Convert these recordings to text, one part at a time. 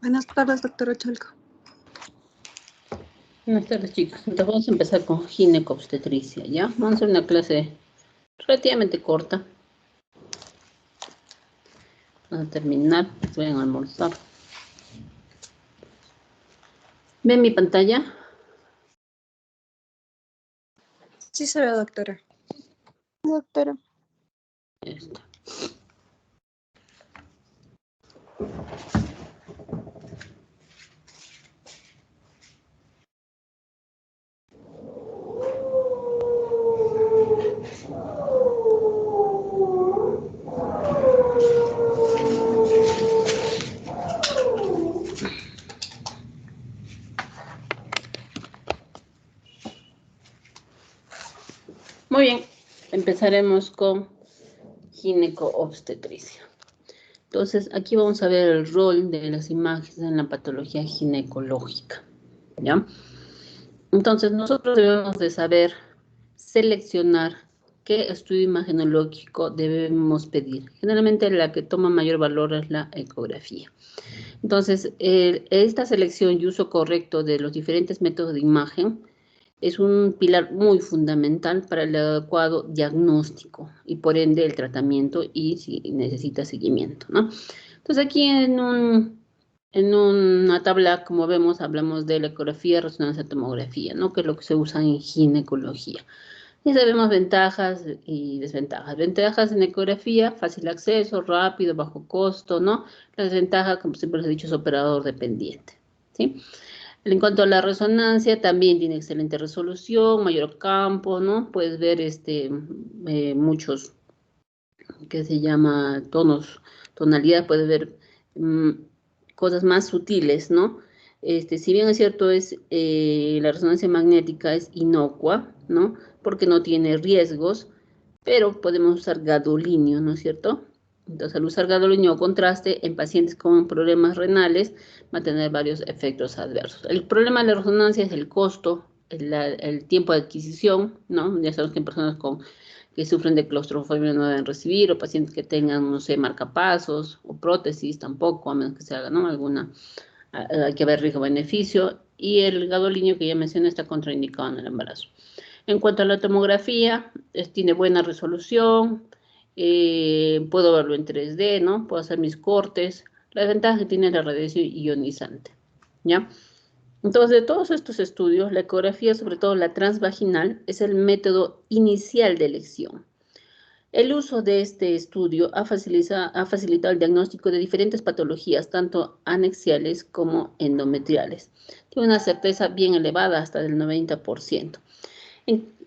Buenas tardes, doctora Chalco. Buenas tardes, chicos. Entonces vamos a empezar con ginecobstetricia, ¿ya? Vamos a hacer una clase relativamente corta. Vamos a terminar, voy a almorzar. ¿Ven mi pantalla? Sí se ve, doctora. Doctora. Ya está. Muy bien, empezaremos con ginecobstetricia. Entonces, aquí vamos a ver el rol de las imágenes en la patología ginecológica, ¿ya? Entonces, nosotros debemos de saber seleccionar qué estudio imagenológico debemos pedir. Generalmente la que toma mayor valor es la ecografía. Entonces, esta selección y uso correcto de los diferentes métodos de imagen es un pilar muy fundamental para el adecuado diagnóstico y por ende el tratamiento y si necesita seguimiento, ¿no? Entonces aquí en una tabla, como vemos, hablamos de la ecografía, resonancia, tomografía, ¿no? Que es lo que se usa en ginecología. Y sabemos ventajas y desventajas. Ventajas en ecografía, fácil acceso, rápido, bajo costo, ¿no? La desventaja, como siempre les he dicho, es operador dependiente, ¿sí? En cuanto a la resonancia, también tiene excelente resolución, mayor campo, ¿no? Puedes ver muchos, que se llama tonalidad, puedes ver cosas más sutiles, ¿no? Si bien es cierto, la resonancia magnética es inocua, ¿no? Porque no tiene riesgos, pero podemos usar gadolinio, ¿no es cierto? Entonces, al usar gadolinio o contraste en pacientes con problemas renales, va a tener varios efectos adversos. El problema de la resonancia es el costo, el tiempo de adquisición, ¿no? Ya sabemos que en personas que sufren de claustrofobia no deben recibir, o pacientes que tengan, no sé, marcapasos o prótesis tampoco, a menos que se haga, ¿no? Hay que ver riesgo-beneficio, y el gadolinio que ya mencioné está contraindicado en el embarazo. En cuanto a la tomografía, tiene buena resolución, puedo verlo en 3D, ¿no? Puedo hacer mis cortes. La ventaja que tiene la radiación ionizante, ¿ya? Entonces, de todos estos estudios, la ecografía, sobre todo la transvaginal, es el método inicial de elección. El uso de este estudio ha facilitado el diagnóstico de diferentes patologías, tanto anexiales como endometriales. Tiene una certeza bien elevada, hasta del 90%.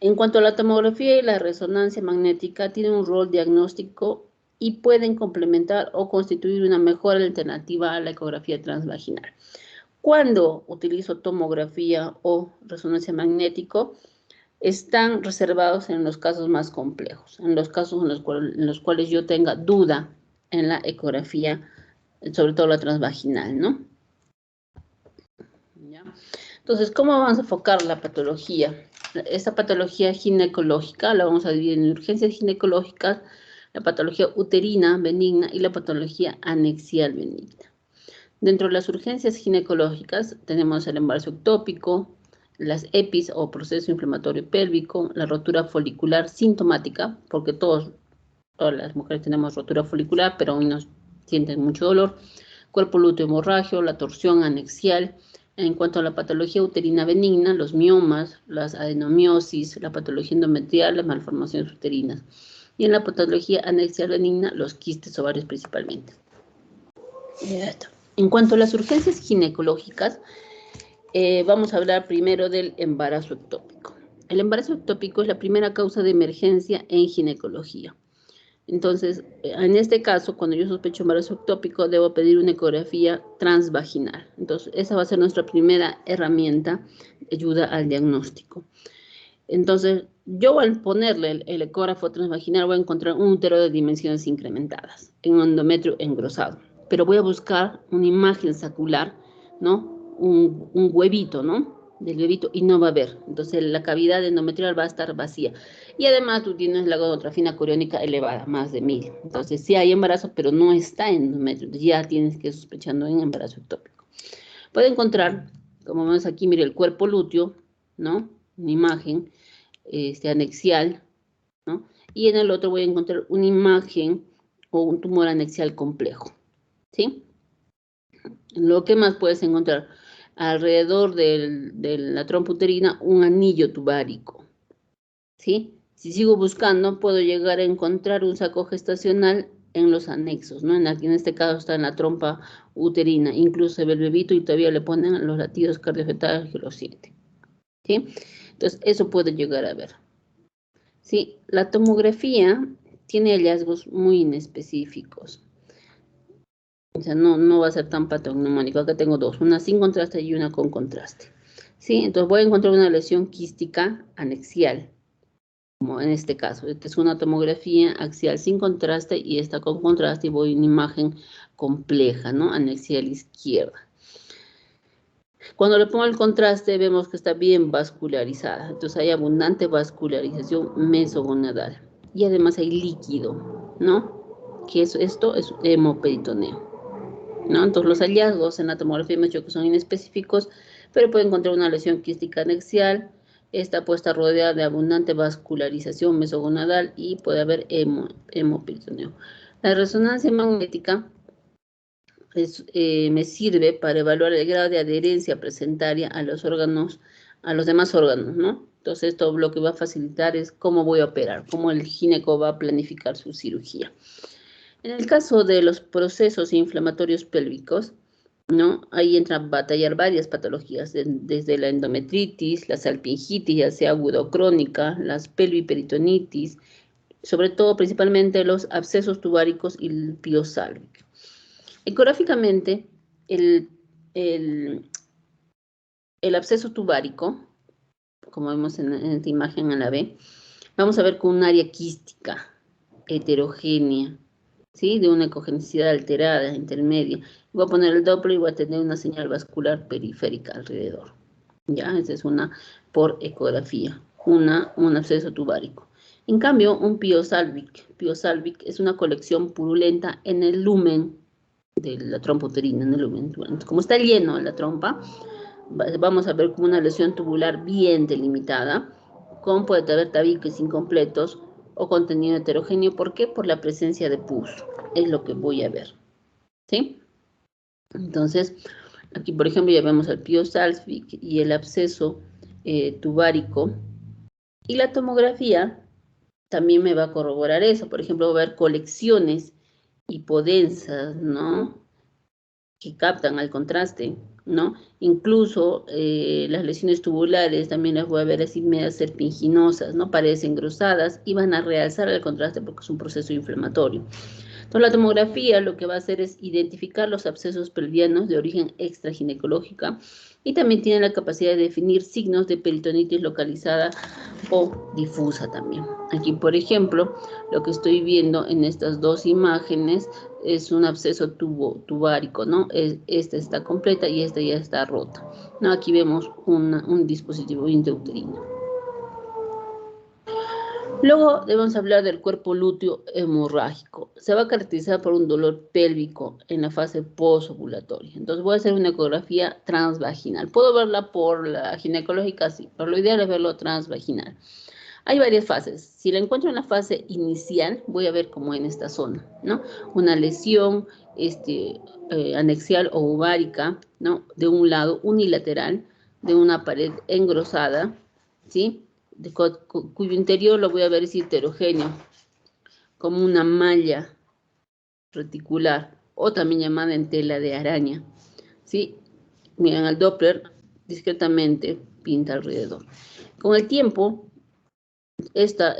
En cuanto a la tomografía y la resonancia magnética, tienen un rol diagnóstico y pueden complementar o constituir una mejor alternativa a la ecografía transvaginal. Cuando utilizo tomografía o resonancia magnética, están reservados en los casos más complejos, en los casos en los cuales yo tenga duda en la ecografía, sobre todo la transvaginal, ¿no? ¿Ya? Entonces, ¿cómo vamos a enfocar la patología? Esta patología ginecológica la vamos a dividir en urgencias ginecológicas, la patología uterina benigna y la patología anexial benigna. Dentro de las urgencias ginecológicas tenemos el embarazo ectópico, las EPIs o proceso inflamatorio pélvico, la rotura folicular sintomática, porque todas las mujeres tenemos rotura folicular, pero aún no sienten mucho dolor, cuerpo lúteo hemorragio, la torsión anexial. En cuanto a la patología uterina benigna, los miomas, las adenomiosis, la patología endometrial, las malformaciones uterinas. Y en la patología anexial benigna, los quistes ovarios principalmente. Ya está. En cuanto a las urgencias ginecológicas, vamos a hablar primero del embarazo ectópico. El embarazo ectópico es la primera causa de emergencia en ginecología. Entonces, en este caso, cuando yo sospecho embarazo ectópico, debo pedir una ecografía transvaginal. Entonces, esa va a ser nuestra primera herramienta de ayuda al diagnóstico. Entonces, yo al ponerle el ecógrafo transvaginal voy a encontrar un útero de dimensiones incrementadas, en un endometrio engrosado. Pero voy a buscar una imagen sacular, ¿no? Un huevito, ¿no? Del huevito, y no va a haber. Entonces, la cavidad endometrial va a estar vacía. Y además tú tienes la gonotrofina coriónica elevada, más de 1000. Entonces, sí hay embarazo, pero no está en endometrio. Ya tienes que ir sospechando en embarazo ectópico. Puede encontrar, como vemos aquí, mire, el cuerpo lúteo, ¿no? Una imagen anexial, ¿no? Y en el otro voy a encontrar una imagen o un tumor anexial complejo, ¿sí? Lo que más puedes encontrar alrededor de la trompa uterina, un anillo tubárico, ¿sí? Si sigo buscando, puedo llegar a encontrar un saco gestacional en los anexos, ¿no? En este caso está en la trompa uterina, incluso se ve el bebito y todavía le ponen los latidos cardiofetales que lo siente, ¿sí? Entonces, eso puede llegar a ver. ¿Sí? La tomografía tiene hallazgos muy inespecíficos. O sea, no va a ser tan patognomónico. Acá tengo dos, una sin contraste y una con contraste. ¿Sí? Entonces voy a encontrar una lesión quística anexial, como en este caso. Esta es una tomografía axial sin contraste y esta con contraste y voy a una imagen compleja, ¿no? Anexial izquierda. Cuando le pongo el contraste vemos que está bien vascularizada. Entonces hay abundante vascularización mesogonadal. Y además hay líquido, ¿no? Que esto es hemoperitoneo, ¿no? Entonces los hallazgos en la tomografía hemos dicho que son inespecíficos, pero puede encontrar una lesión quística anexial. Esta puede estar rodeada de abundante vascularización mesogonadal y puede haber hemoperitoneo. La resonancia magnética me sirve para evaluar el grado de adherencia presentaria a los órganos, a los demás órganos, ¿no? Entonces esto lo que va a facilitar es cómo voy a operar, cómo el gineco va a planificar su cirugía. En el caso de los procesos inflamatorios pélvicos, ¿no? Ahí entra a batallar varias patologías, desde la endometritis, la salpingitis, ya sea aguda o crónica, las pelviperitonitis, sobre todo principalmente los abscesos tubáricos y el piosálvico. Ecográficamente, el absceso tubárico, como vemos en esta imagen en la B, vamos a ver con un área quística, heterogénea, ¿sí? De una ecogenicidad alterada, intermedia. Voy a poner el Doppler y voy a tener una señal vascular periférica alrededor. ¿Ya? Esa es una por ecografía, un absceso tubárico. En cambio, un piosálvic es una colección purulenta en el lumen de la trompa uterina, en el lumen. Como está lleno la trompa, vamos a ver como una lesión tubular bien delimitada, con puede haber tabiques incompletos o contenido heterogéneo. ¿Por qué? Por la presencia de pus. Es lo que voy a ver. ¿Sí? Entonces, aquí por ejemplo ya vemos el piosálvic y el absceso tubárico. Y la tomografía también me va a corroborar eso. Por ejemplo, voy a ver colecciones hipodensas, ¿no? Que captan al contraste, ¿no? Incluso las lesiones tubulares también las voy a ver así medias serpiginosas, ¿no? Paredes engrosadas y van a realzar el contraste porque es un proceso inflamatorio. Entonces la tomografía lo que va a hacer es identificar los abscesos pelvianos de origen extraginecológica y también tiene la capacidad de definir signos de peritonitis localizada o difusa también. Aquí, por ejemplo, lo que estoy viendo en estas dos imágenes es un absceso tubárico, ¿no? Esta está completa y esta ya está rota, ¿no? Aquí vemos un dispositivo intrauterino. Luego debemos hablar del cuerpo lúteo hemorrágico. Se va a caracterizar por un dolor pélvico en la fase posovulatoria. Entonces voy a hacer una ecografía transvaginal. Puedo verla por la ginecológica, sí, pero lo ideal es verlo transvaginal. Hay varias fases. Si la encuentro en la fase inicial, voy a ver como en esta zona, ¿no? Una lesión anexial o ovárica, ¿no? De un lado unilateral, de una pared engrosada, ¿sí? Cuyo interior lo voy a ver es heterogéneo, como una malla reticular, o también llamada en tela de araña, ¿sí? Miren, el Doppler discretamente pinta alrededor. Con el tiempo, esta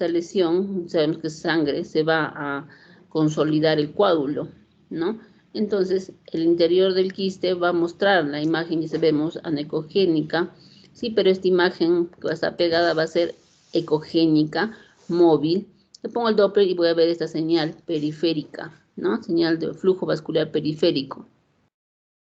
lesión, sabemos que es sangre, se va a consolidar el coágulo, ¿no? Entonces, el interior del quiste va a mostrar la imagen, y se vemos anecogénica, sí, pero esta imagen que va a estar pegada va a ser ecogénica, móvil. Le pongo el Doppler y voy a ver esta señal periférica, ¿no? Señal de flujo vascular periférico.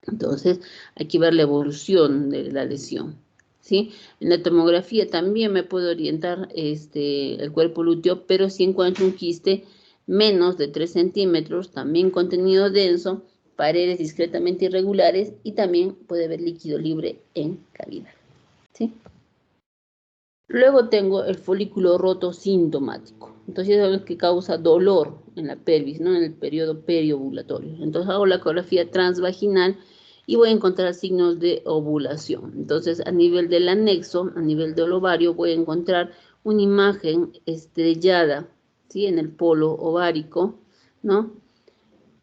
Entonces, hay que ver la evolución de la lesión, ¿sí? En la tomografía también me puedo orientar el cuerpo lúteo, pero si encuentro un quiste menos de 3 centímetros, también contenido denso, paredes discretamente irregulares y también puede haber líquido libre en cavidad, ¿sí? Luego tengo el folículo roto sintomático. Entonces, ya sabemos que causa dolor en la pelvis, ¿no? En el periodo periovulatorio. Entonces, hago la ecografía transvaginal y voy a encontrar signos de ovulación. Entonces, a nivel del anexo, a nivel del ovario, voy a encontrar una imagen estrellada, ¿sí? En el polo ovárico, ¿no?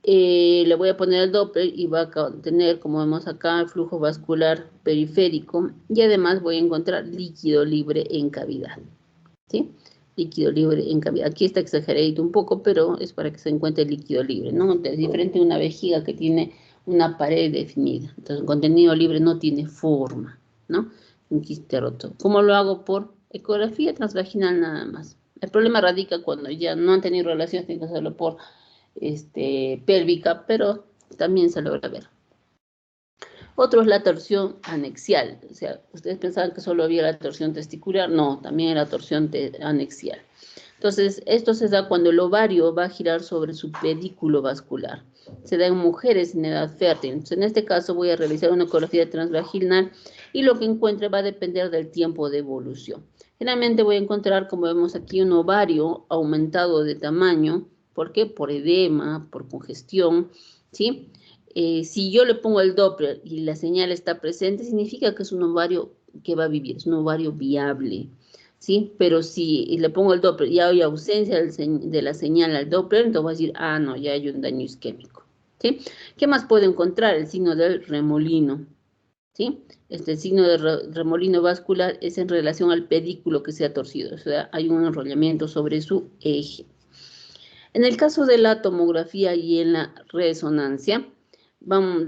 Le voy a poner el Doppler y va a tener, como vemos acá, el flujo vascular periférico y además voy a encontrar líquido libre en cavidad, ¿sí? Líquido libre en cavidad. Aquí está exagerado un poco, pero es para que se encuentre líquido libre, ¿no? Es diferente a una vejiga que tiene una pared definida. Entonces, el contenido libre no tiene forma, ¿no? Un quiste roto. ¿Cómo lo hago? Por ecografía transvaginal nada más. El problema radica cuando ya no han tenido relaciones, tienen que hacerlo por pélvica, pero también se logra ver. Otro es la torsión anexial. O sea, ustedes pensaban que solo había la torsión testicular, no, también hay la torsión anexial. Entonces, esto se da cuando el ovario va a girar sobre su pedículo vascular. Se da en mujeres en edad fértil. Entonces, en este caso voy a realizar una ecografía transvaginal y lo que encuentre va a depender del tiempo de evolución. Generalmente voy a encontrar, como vemos aquí, un ovario aumentado de tamaño. ¿Por qué? Por edema, por congestión, ¿sí? Si yo le pongo el Doppler y la señal está presente, significa que es un ovario que va a vivir, es un ovario viable, ¿sí? Pero si le pongo el Doppler y hay ausencia de la señal al Doppler, entonces voy a decir, ah, no, ya hay un daño isquémico, ¿sí? ¿Qué más puedo encontrar? El signo del remolino, ¿sí? Este signo de remolino vascular es en relación al pedículo que se ha torcido, o sea, hay un enrollamiento sobre su eje. En el caso de la tomografía y en la resonancia,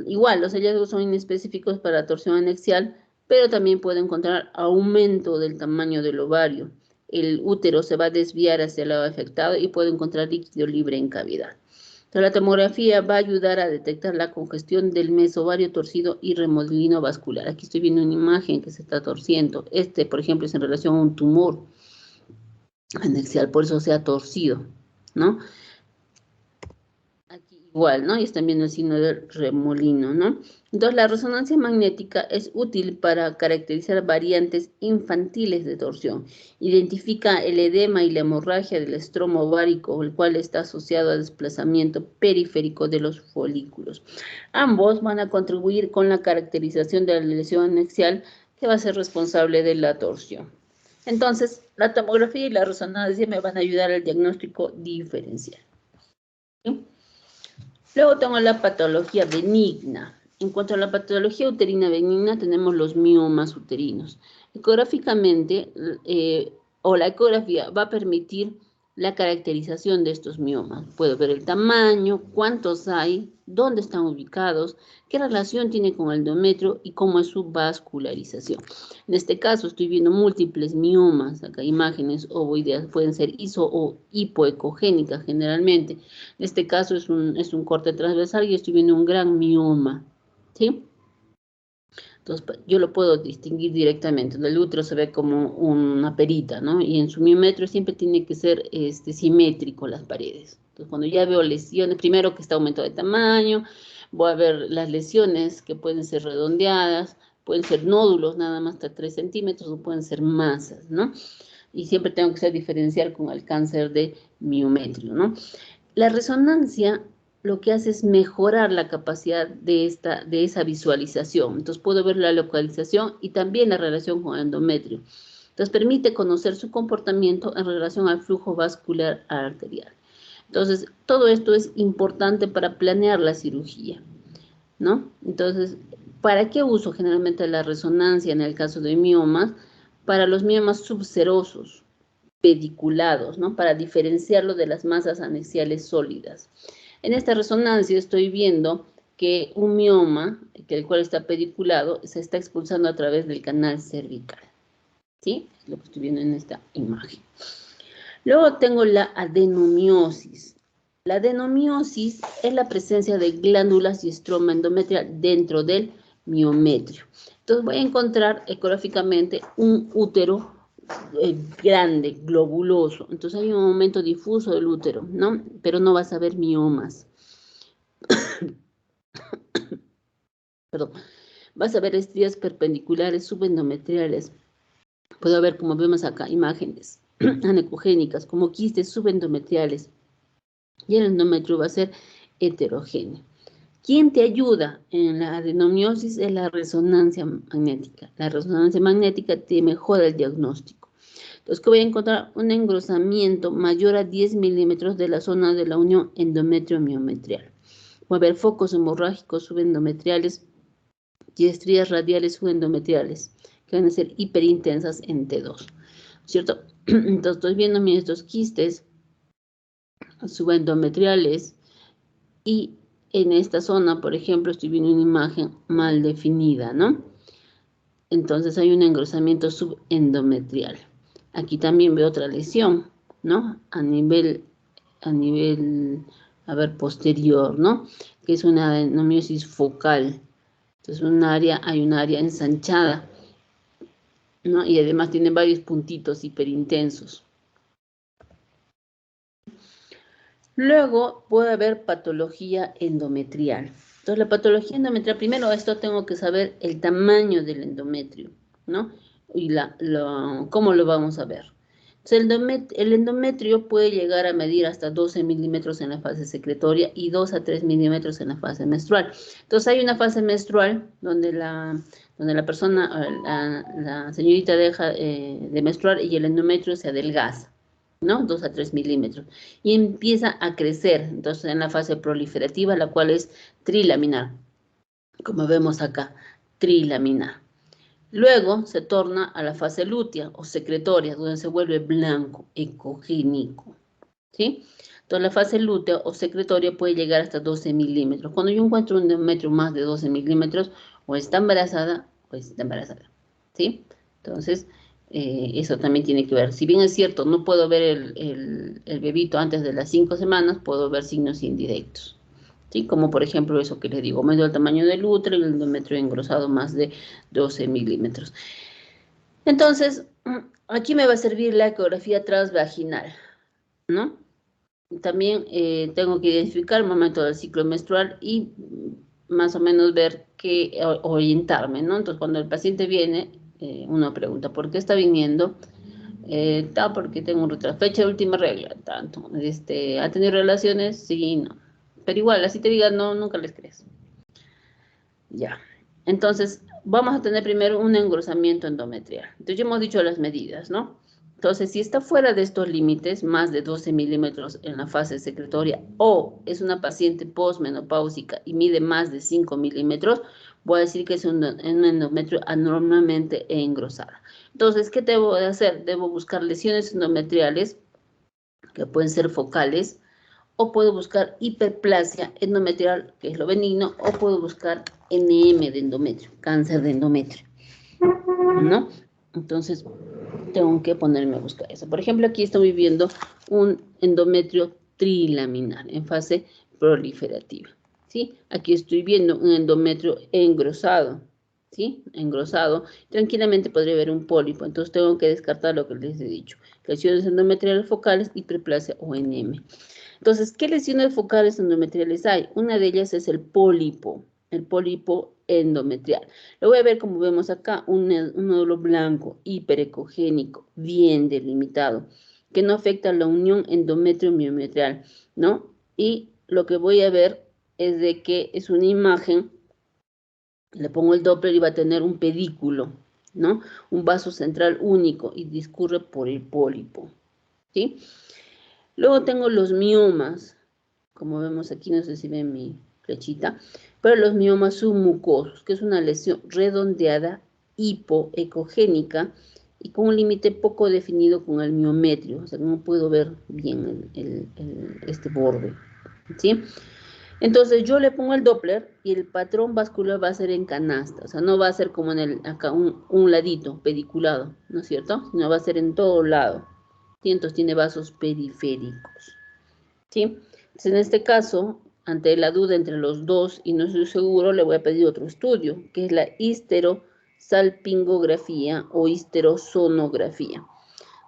igual, los hallazgos son inespecíficos para la torsión anexial, pero también puede encontrar aumento del tamaño del ovario. El útero se va a desviar hacia el lado afectado y puede encontrar líquido libre en cavidad. Entonces, la tomografía va a ayudar a detectar la congestión del mesovario torcido y remolino vascular. Aquí estoy viendo una imagen que se está torciendo. Por ejemplo, es en relación a un tumor anexial, por eso se ha torcido, ¿no? Aquí igual, ¿no? Y están viendo el signo del remolino, ¿no? Entonces, la resonancia magnética es útil para caracterizar variantes infantiles de torsión. Identifica el edema y la hemorragia del estromo ovárico, el cual está asociado al desplazamiento periférico de los folículos. Ambos van a contribuir con la caracterización de la lesión anexial que va a ser responsable de la torsión. Entonces, la tomografía y la resonancia me van a ayudar al diagnóstico diferencial. ¿Sí? Luego tengo la patología benigna. En cuanto a la patología uterina benigna, tenemos los miomas uterinos. Ecográficamente, la ecografía va a permitir la caracterización de estos miomas. Puedo ver el tamaño, cuántos hay, dónde están ubicados, qué relación tiene con el endometrio y cómo es su vascularización. En este caso estoy viendo múltiples miomas, acá imágenes ovoideas, pueden ser iso o hipoecogénicas generalmente. En este caso es un corte transversal y estoy viendo un gran mioma, ¿sí? Entonces, yo lo puedo distinguir directamente. El útero se ve como una perita, ¿no? Y en su miometrio siempre tiene que ser simétrico las paredes. Entonces, cuando ya veo lesiones, primero que está aumento de tamaño, voy a ver las lesiones que pueden ser redondeadas, pueden ser nódulos nada más hasta 3 centímetros o pueden ser masas, ¿no? Y siempre tengo que diferenciar con el cáncer de miometrio, ¿no? La resonancia lo que hace es mejorar la capacidad de esa visualización. Entonces puedo ver la localización y también la relación con el endometrio. Entonces permite conocer su comportamiento en relación al flujo vascular arterial. Entonces todo esto es importante para planear la cirugía, ¿no? Entonces, ¿para qué uso generalmente la resonancia en el caso de miomas? Para los miomas subserosos, pediculados, ¿no? Para diferenciarlo de las masas anexiales sólidas. En esta resonancia estoy viendo que un mioma, el cual está pediculado, se está expulsando a través del canal cervical, ¿sí? Es lo que estoy viendo en esta imagen. Luego tengo la adenomiosis. La adenomiosis es la presencia de glándulas y estroma endometrial dentro del miometrio. Entonces voy a encontrar ecográficamente un útero grande, globuloso. Entonces hay un aumento difuso del útero, ¿no? Pero no vas a ver miomas. perdón, vas a ver estrías perpendiculares subendometriales. Puedo ver, como vemos acá, imágenes anecogénicas, como quistes subendometriales. Y el endometrio va a ser heterogéneo. ¿Quién te ayuda en la adenomiosis? Es la resonancia magnética. La resonancia magnética te mejora el diagnóstico. Entonces, que voy a encontrar un engrosamiento mayor a 10 milímetros de la zona de la unión endometrio-miometrial. Voy a ver focos hemorrágicos subendometriales y estrías radiales subendometriales, que van a ser hiperintensas en T2, ¿cierto? Entonces, estoy viendo estos quistes subendometriales y en esta zona, por ejemplo, estoy viendo una imagen mal definida, ¿no? Entonces hay un engrosamiento subendometrial. Aquí también veo otra lesión, ¿no? A nivel, a ver, posterior, ¿no? Que es una adenomiosis focal. Entonces hay un área ensanchada, ¿no? Y además tiene varios puntitos hiperintensos. Luego puede haber patología endometrial. Entonces, la patología endometrial, primero esto tengo que saber el tamaño del endometrio, ¿no? Y cómo lo vamos a ver. Entonces, el endometrio puede llegar a medir hasta 12 milímetros en la fase secretoria y 2 a 3 milímetros en la fase menstrual. Entonces, hay una fase menstrual donde la persona, la señorita deja de menstruar y el endometrio se adelgaza, ¿no? 2 a 3 milímetros. Y empieza a crecer, entonces, en la fase proliferativa, la cual es trilaminar, como vemos acá, trilaminar. Luego se torna a la fase lútea o secretoria, donde se vuelve blanco, ecogénico, ¿sí? Entonces, la fase lútea o secretoria puede llegar hasta 12 milímetros. Cuando yo encuentro un endometrio más de 12 milímetros, o está embarazada, ¿sí? Entonces, eso también tiene que ver. Si bien es cierto, no puedo ver el bebito antes de las 5 semanas, puedo ver signos indirectos, ¿sí? Como por ejemplo eso que les digo, medio el tamaño del útero y el endometrio engrosado más de 12 milímetros. Entonces, aquí me va a servir la ecografía transvaginal, ¿no? También tengo que identificar el momento del ciclo menstrual y más o menos ver qué orientarme, ¿no? Entonces, cuando el paciente viene, uno pregunta, ¿por qué está viniendo? Porque tengo un retraso. Fecha de última regla, tanto. ¿Ha tenido relaciones? Sí, no. Pero igual, así te digan, no, nunca les crees. Ya. Entonces, vamos a tener primero un engrosamiento endometrial. Entonces, ya hemos dicho las medidas, ¿no? Entonces, si está fuera de estos límites, más de 12 milímetros en la fase secretoria, o es una paciente posmenopáusica y mide más de 5 milímetros, voy a decir que es un endometrio anormalmente engrosada. Entonces, ¿qué debo de hacer? Debo buscar lesiones endometriales, que pueden ser focales, o puedo buscar hiperplasia endometrial, que es lo benigno, o puedo buscar NM de endometrio, cáncer de endometrio, ¿no? Entonces, tengo que ponerme a buscar eso. Por ejemplo, aquí estoy viendo un endometrio trilaminar en fase proliferativa, ¿sí? Aquí estoy viendo un endometrio engrosado, ¿sí? Engrosado. Tranquilamente podría haber un pólipo, entonces tengo que descartar lo que les he dicho. Lesiones endometriales focales, hiperplasia o NM. Entonces, ¿qué lesiones focales endometriales hay? Una de ellas es el pólipo endometrial. Lo voy a ver como vemos acá, un nódulo blanco, hiperecogénico, bien delimitado, que no afecta a la unión endometrio-miometrial, ¿no? Y lo que voy a ver es de que es una imagen, le pongo el Doppler y va a tener un pedículo, ¿no? Un vaso central único y discurre por el pólipo, ¿sí? Luego tengo los miomas, como vemos aquí, no sé si ven mi flechita, pero los miomas submucosos, que es una lesión redondeada, hipoecogénica y con un límite poco definido con el miometrio, o sea, no puedo ver bien este borde, ¿sí? Entonces yo le pongo el Doppler y el patrón vascular va a ser en canasta, o sea, no va a ser como acá un ladito pediculado, ¿no es cierto? Sino va a ser en todo lado. ¿Sí? Entonces tiene vasos periféricos, ¿sí? Entonces, en este caso, ante la duda entre los dos y no estoy seguro, le voy a pedir otro estudio, que es la histerosalpingografía o histerosonografía.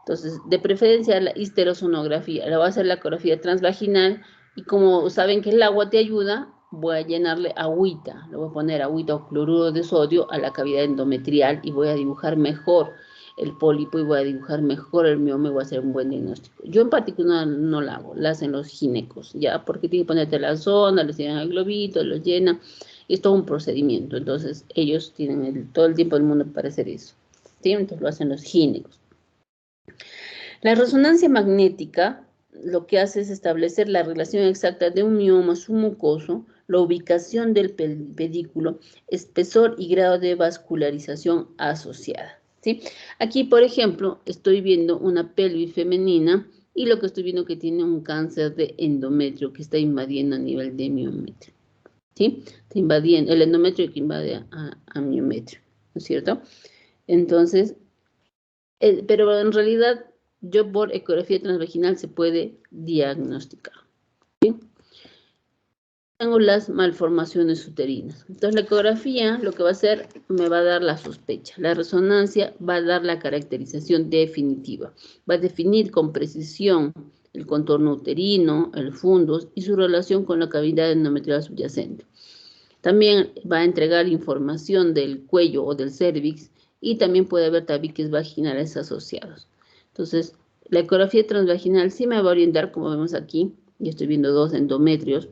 Entonces, de preferencia la histerosonografía, la voy a hacer la ecografía transvaginal y como saben que el agua te ayuda, voy a llenarle agüita, le voy a poner agüita o cloruro de sodio a la cavidad endometrial y voy a dibujar mejor el pólipo y voy a dibujar mejor el mioma y voy a hacer un buen diagnóstico. Yo en particular no la hago, la hacen los ginecos, ¿ya? Porque tienen que ponerte la zona, les tiran el globito, los llenan, y es todo un procedimiento, entonces ellos tienen todo el tiempo del mundo para hacer eso, ¿sí? Entonces lo hacen los ginecos. La resonancia magnética lo que hace es establecer la relación exacta de un mioma submucoso, la ubicación del pedículo, espesor y grado de vascularización asociada, ¿sí? Aquí, por ejemplo, estoy viendo una pelvis femenina y lo que estoy viendo que tiene un cáncer de endometrio que está invadiendo a nivel de miometrio, ¿sí? Está invadiendo el endometrio que invade a miometrio, ¿no es cierto? Entonces, pero en realidad yo por ecografía transvaginal se puede diagnosticar, ¿sí? Tengo las malformaciones uterinas. Entonces la ecografía lo que va a hacer me va a dar la sospecha. La resonancia va a dar la caracterización definitiva. Va a definir con precisión el contorno uterino, el fundus y su relación con la cavidad endometrial subyacente. También va a entregar información del cuello o del cérvix y también puede haber tabiques vaginales asociados. Entonces, la ecografía transvaginal sí me va a orientar, como vemos aquí, y estoy viendo 2 endometrios,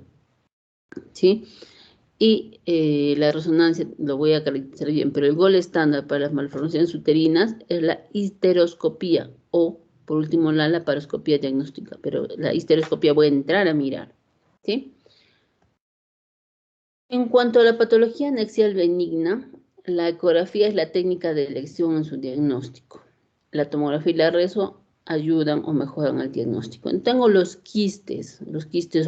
¿sí? Y la resonancia lo voy a caracterizar bien, pero el gol estándar para las malformaciones uterinas es la histeroscopía o, por último, la laparoscopía diagnóstica, pero la histeroscopía voy a entrar a mirar, ¿sí? En cuanto a la patología anexial benigna, la ecografía es la técnica de elección en su diagnóstico. La tomografía y la reso ayudan o mejoran el diagnóstico. Tengo los quistes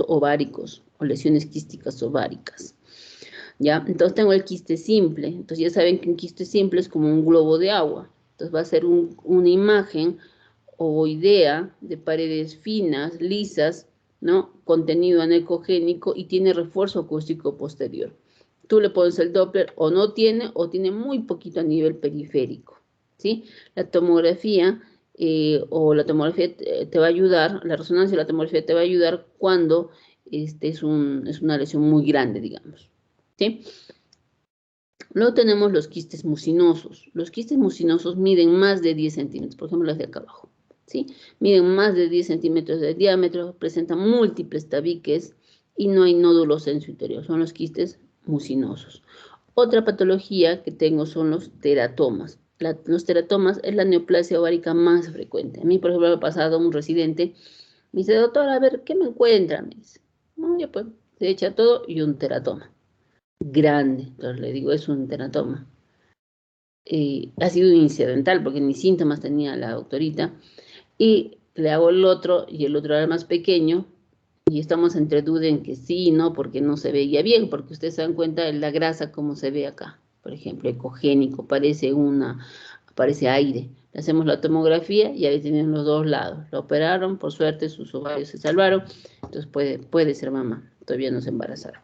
ováricos o lesiones quísticas ováricas. ¿Ya? Entonces tengo el quiste simple. Entonces ya saben que un quiste simple es como un globo de agua. Entonces va a ser una imagen ovoidea de paredes finas, lisas, ¿no? Contenido anecogénico y tiene refuerzo acústico posterior. Tú le pones el Doppler o no tiene o tiene muy poquito a nivel periférico, ¿sí? La tomografía te va a ayudar, la resonancia de la tomografía te va a ayudar cuando es una lesión muy grande, digamos, ¿sí? Luego tenemos los quistes mucinosos. Los quistes mucinosos miden más de 10 centímetros, por ejemplo, las de acá abajo, ¿sí? Miden más de 10 centímetros de diámetro, presentan múltiples tabiques y no hay nódulos en su interior. Son los quistes mucinosos. Otra patología que tengo son los teratomas. Los teratomas es la neoplasia ovárica más frecuente. A mí, por ejemplo, me ha pasado un residente, me dice, doctora, a ver, ¿qué me encuentra? Me dice, no, ya pues, se echa todo y un teratoma grande. Entonces le digo, es un teratoma. Ha sido incidental porque ni síntomas tenía la doctorita. Y le hago el otro y el otro era más pequeño. Y estamos entre duda en que sí y no, porque no se veía bien, porque ustedes se dan cuenta de la grasa como se ve acá. Por ejemplo, ecogénico, parece aire. Le hacemos la tomografía y ahí tienen los dos lados. La operaron, por suerte sus ovarios se salvaron, entonces puede ser mamá, todavía no se embarazaron.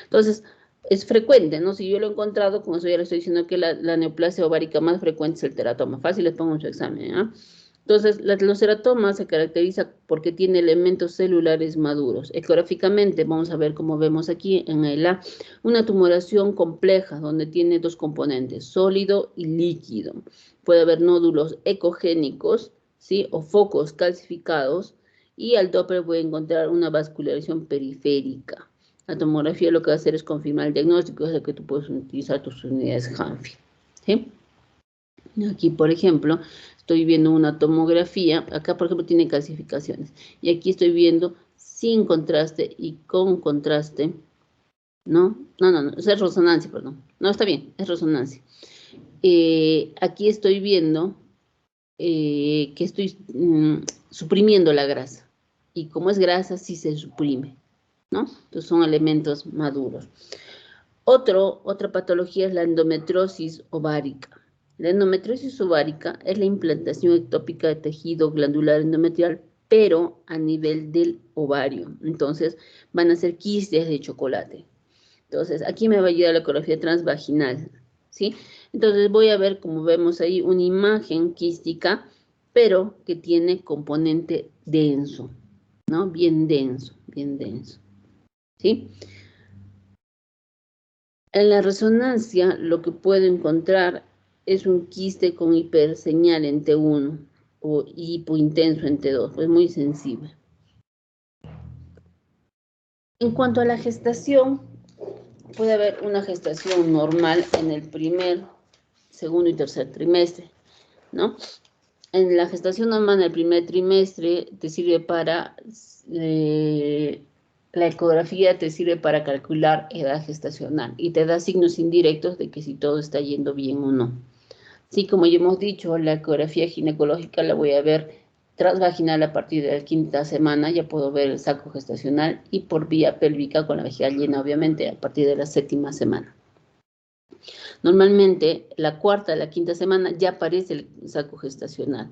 Entonces, es frecuente, ¿no? Si yo lo he encontrado, con eso ya le estoy diciendo que la neoplasia ovárica más frecuente es el teratoma. Fácil, les pongo en su examen, ¿no? Entonces, los teratomas se caracteriza porque tiene elementos celulares maduros. Ecográficamente, vamos a ver como vemos aquí en el A, una tumoración compleja donde tiene dos componentes, sólido y líquido. Puede haber nódulos ecogénicos, ¿sí? O focos calcificados, y al Doppler voy a encontrar una vascularización periférica. La tomografía lo que va a hacer es confirmar el diagnóstico, es de que tú puedes utilizar tus unidades Hanfield, ¿sí? Aquí, por ejemplo, estoy viendo una tomografía. Acá, por ejemplo, tiene calcificaciones. Y aquí estoy viendo sin contraste y con contraste. ¿No? No, es resonancia, perdón. No, está bien, es resonancia. Aquí estoy viendo que estoy suprimiendo la grasa. Y como es grasa, sí se suprime, ¿no? Entonces son elementos maduros. Otra patología es la endometriosis ovárica. La endometriosis ovárica es la implantación ectópica de tejido glandular endometrial, pero a nivel del ovario. Entonces, van a ser quistes de chocolate. Entonces, aquí me va a ayudar la ecografía transvaginal, ¿sí? Entonces, voy a ver, como vemos ahí, una imagen quística, pero que tiene componente denso, ¿no? Bien denso, ¿sí? En la resonancia lo que puedo encontrar es un quiste con hiperseñal en T1 o hipointenso en T2, pues muy sensible. En cuanto a la gestación, puede haber una gestación normal en el primer, segundo y tercer trimestre, ¿no? En la gestación normal en el primer trimestre te sirve para, la ecografía te sirve para calcular edad gestacional y te da signos indirectos de que si todo está yendo bien o no. Sí, como ya hemos dicho, la ecografía ginecológica la voy a ver transvaginal a partir de la 5ª semana, ya puedo ver el saco gestacional, y por vía pélvica con la vejiga llena, obviamente, a partir de la 7ª semana. Normalmente, la 4ª, la 5ª semana ya aparece el saco gestacional.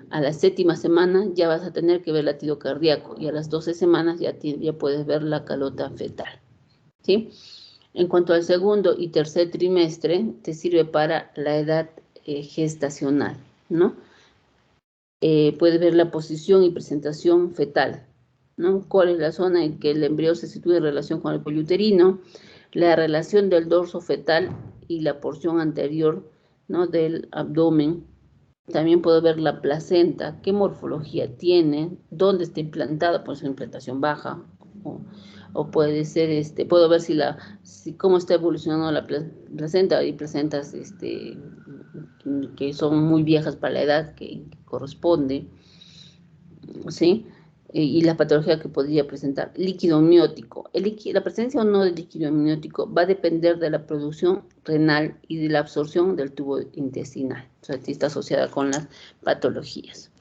A la 7ª semana ya vas a tener que ver latido cardíaco y a las 12 semanas ya puedes ver la calota fetal, ¿sí? En cuanto al segundo y tercer trimestre, te sirve para la edad gestacional, ¿no? Puedes ver la posición y presentación fetal, ¿no? Cuál es la zona en que el embrión se sitúa en relación con el cuello uterino, la relación del dorso fetal y la porción anterior, ¿no?, del abdomen. También puedo ver la placenta, qué morfología tiene, dónde está implantada, puede ser implantación baja, o puede ser, puedo ver cómo está evolucionando la placenta. Hay placentas que son muy viejas para la edad que corresponde, ¿sí? Y la patología que podría presentar. Líquido amniótico. La presencia o no de líquido amniótico va a depender de la producción renal y de la absorción del tubo intestinal. O sea, está asociada con las patologías,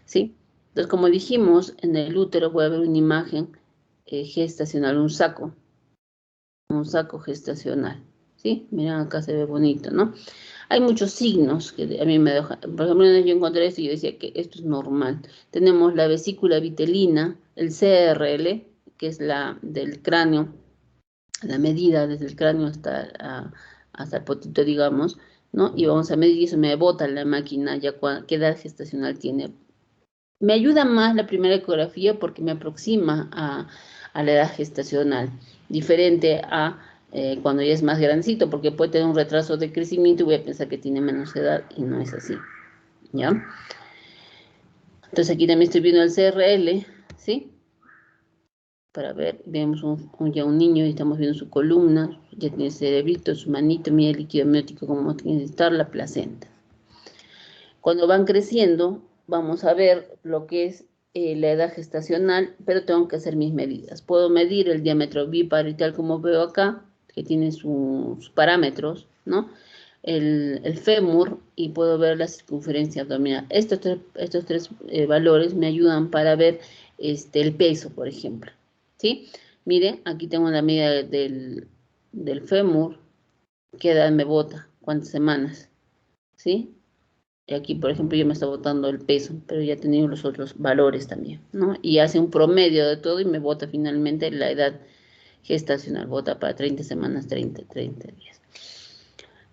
¿sí? Entonces, como dijimos, en el útero voy a ver una imagen gestacional, un saco gestacional, ¿sí? Miren, acá se ve bonito, ¿no? Hay muchos signos que a mí me dejan. Por ejemplo, yo encontré esto y yo decía que esto es normal. Tenemos la vesícula vitelina, el CRL, que es la del cráneo, la medida desde el cráneo hasta el potito, digamos, ¿no? Y vamos a medir y eso me bota la máquina ya qué edad gestacional tiene. Me ayuda más la primera ecografía porque me aproxima a la edad gestacional, diferente a cuando ya es más grandecito, porque puede tener un retraso de crecimiento y voy a pensar que tiene menos edad y no es así, ¿ya? Entonces aquí también estoy viendo el CRL, ¿sí? Para ver, vemos ya un niño y estamos viendo su columna, ya tiene cerebrito, su manito, mira el líquido amniótico, como tiene que estar la placenta. Cuando van creciendo, vamos a ver lo que es la edad gestacional, pero tengo que hacer mis medidas. Puedo medir el diámetro biparietal, como veo acá, que tiene sus parámetros, ¿no? El fémur, y puedo ver la circunferencia abdominal. Estos tres valores me ayudan para ver el peso, por ejemplo, ¿sí? Miren, aquí tengo la medida del fémur, qué edad me bota, cuántas semanas, ¿sí? Y aquí, por ejemplo, yo me está botando el peso, pero ya he tenido los otros valores también, ¿no? Y hace un promedio de todo y me bota finalmente la edad gestacional. Bota para 30 semanas, 30 días.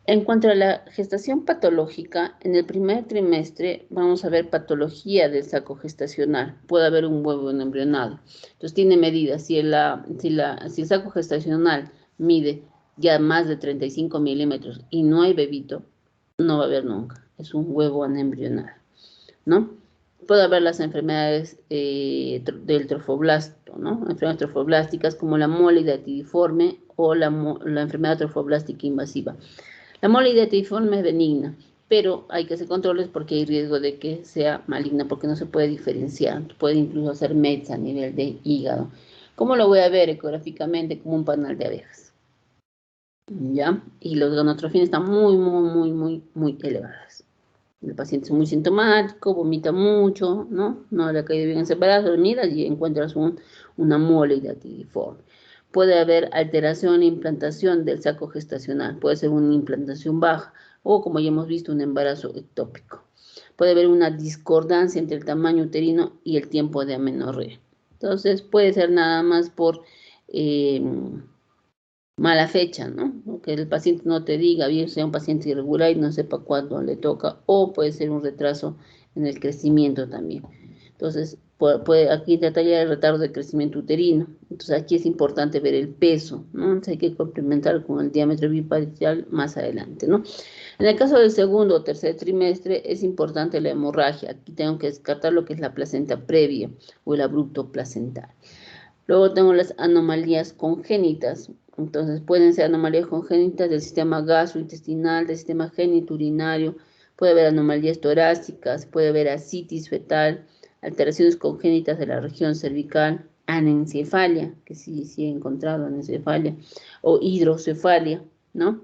En cuanto a la gestación patológica, en el primer trimestre vamos a ver patología del saco gestacional. Puede haber un huevo embrionado. Entonces tiene medidas. Si el saco gestacional mide ya más de 35 milímetros y no hay bebito, no va a haber nunca. Es un huevo anembrionado, ¿no? Puede haber las enfermedades del trofoblasto, ¿no? Enfermedades trofoblásticas como la mole hidatidiforme o la enfermedad trofoblástica invasiva. La mole hidatidiforme es benigna, pero hay que hacer controles porque hay riesgo de que sea maligna, porque no se puede diferenciar. Puede incluso hacer METs a nivel de hígado. ¿Cómo lo voy a ver ecográficamente? Como un panal de abejas, ¿ya? Y los gonotrofines están muy elevadas. El paciente es muy sintomático, vomita mucho, ¿no? No le ha caído bien ese brazo, dormida y encuentras una mole hidatidiforme. Puede haber alteración en la implantación del saco gestacional. Puede ser una implantación baja o, como ya hemos visto, un embarazo ectópico. Puede haber una discordancia entre el tamaño uterino y el tiempo de amenorrea. Entonces, puede ser nada más por mala fecha, ¿no? Que el paciente no te diga, bien, sea un paciente irregular y no sepa cuándo le toca, o puede ser un retraso en el crecimiento también. Entonces, aquí detalla el retardo de crecimiento uterino. Entonces, aquí es importante ver el peso, ¿no? Entonces, hay que complementar con el diámetro biparietal más adelante, ¿no? En el caso del segundo o tercer trimestre, es importante la hemorragia. Aquí tengo que descartar lo que es la placenta previa o el abrupto placental. Luego tengo las anomalías congénitas. Entonces, pueden ser anomalías congénitas del sistema gastrointestinal, del sistema genitourinario, puede haber anomalías torácicas, puede haber ascitis fetal, alteraciones congénitas de la región cervical, anencefalia, que sí he encontrado anencefalia, o hidrocefalia, ¿no?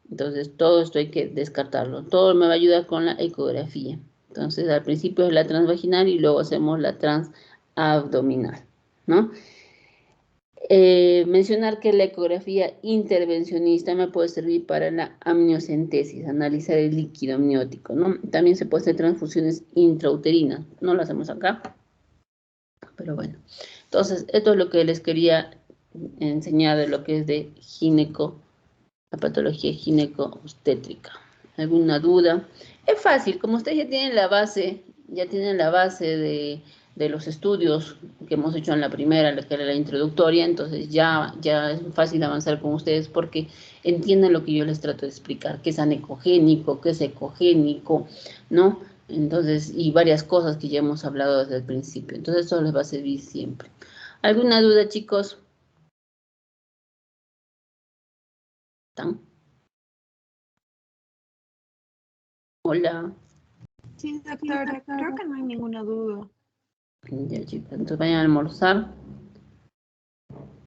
Entonces, todo esto hay que descartarlo. Todo me va a ayudar con la ecografía. Entonces, al principio es la transvaginal y luego hacemos la transabdominal, ¿no? Mencionar que la ecografía intervencionista me puede servir para la amniocentesis, analizar el líquido amniótico, ¿no? También se puede hacer transfusiones intrauterinas. No lo hacemos acá, pero bueno. Entonces, esto es lo que les quería enseñar de lo que es de la patología gineco-obstétrica. ¿Alguna duda? Es fácil, como ustedes ya tienen la base, de los estudios que hemos hecho en la primera, que era la introductoria, entonces ya es fácil avanzar con ustedes porque entienden lo que yo les trato de explicar, qué es anecogénico, qué es ecogénico, ¿no? Entonces, y varias cosas que ya hemos hablado desde el principio. Entonces, eso les va a servir siempre. ¿Alguna duda, chicos? ¿Están? Hola. Sí, doctora, creo que no hay ninguna duda. Ya, chicos, entonces vayan a almorzar.